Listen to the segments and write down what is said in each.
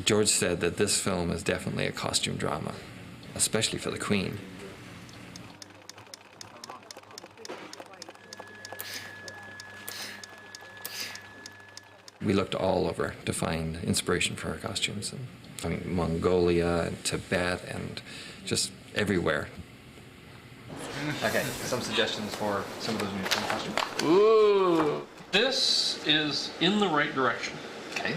George said that this film is definitely a costume drama, especially for the Queen. We looked all over to find inspiration for her costumes. And, I mean, Mongolia and Tibet and just everywhere. Okay, some suggestions for some of those new costumes. Ooh, this is in the right direction. Okay.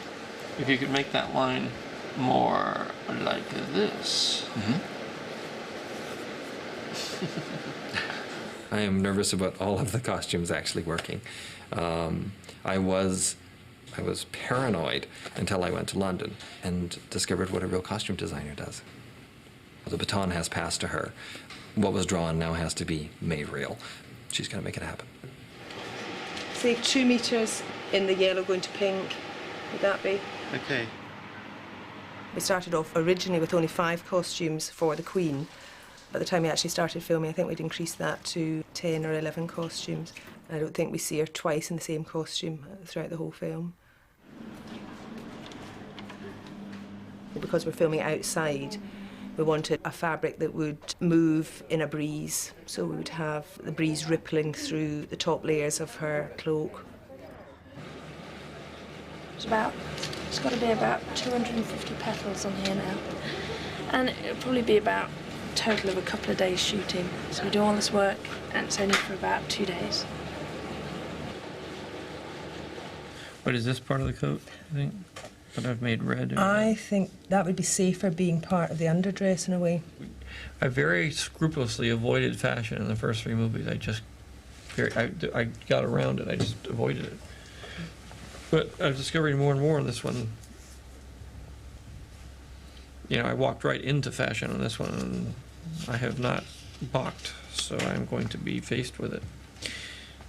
If you could make that line more like this. I am nervous about all of the costumes actually working. I was paranoid until I went to London and discovered what a real costume designer does. The baton has passed to her. What was drawn now has to be made real. She's going to make it happen. Say 2 meters in the yellow going to pink. Would that be? Okay. We started off originally with only 5 costumes for the Queen. By the time we actually started filming, I think we'd increased that to 10 or 11 costumes. I don't think we see her twice in the same costume throughout the whole film. Because we're filming outside, we wanted a fabric that would move in a breeze. So we would have the breeze rippling through the top layers of her cloak. It's got to be about 250 petals on here now. And it'll probably be about a total of a couple of days shooting. So we do all this work, and it's only for about 2 days. What is this part of the coat, I think? That I've made red? I think that would be safer being part of the underdress in a way. I very scrupulously avoided fashion in the first 3 movies. I got around it, I just avoided it. But I'm discovering more and more in this one. You know, I walked right into fashion on this one, and I have not balked, so I'm going to be faced with it.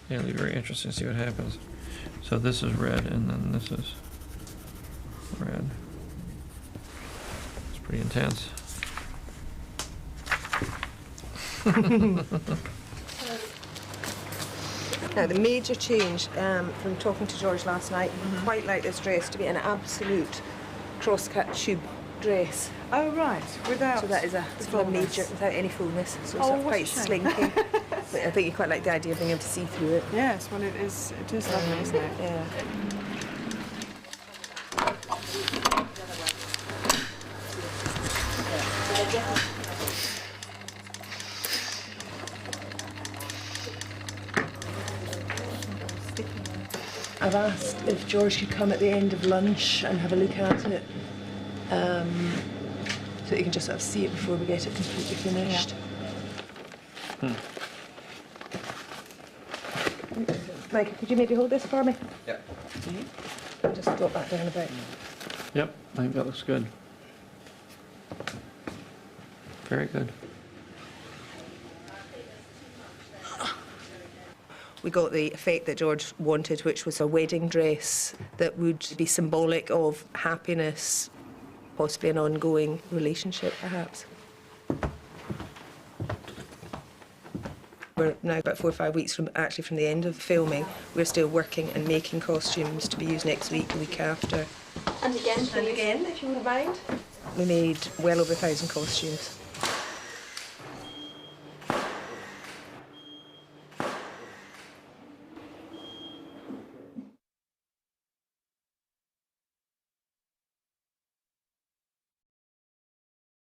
It'll be very interesting to see what happens. So this is red, and then this is red. It's pretty intense. Now, the major change from talking to George last night, quite like this dress to be an absolute cross-cut tube dress. Oh, right, without So that is a major, without any fullness, so it's what a quite shame. slinky. But I think you quite like the idea of being able to see through it. Yes, well, it is lovely, isn't it? Yeah. I've asked if George could come at the end of lunch and have a look at it, so that you can just sort of see it before we get it completely finished. Yeah. Mike, could you maybe hold this for me? Yeah. Just drop that down a bit. Yep, I think that looks good. Very good. We got the effect that George wanted, which was a wedding dress that would be symbolic of happiness, possibly an ongoing relationship, perhaps. We're now about 4 or 5 weeks from the end of filming. We're still working and making costumes to be used next week, the week after. And again, please. And again, if you wouldn't mind. We made well over 1,000 costumes.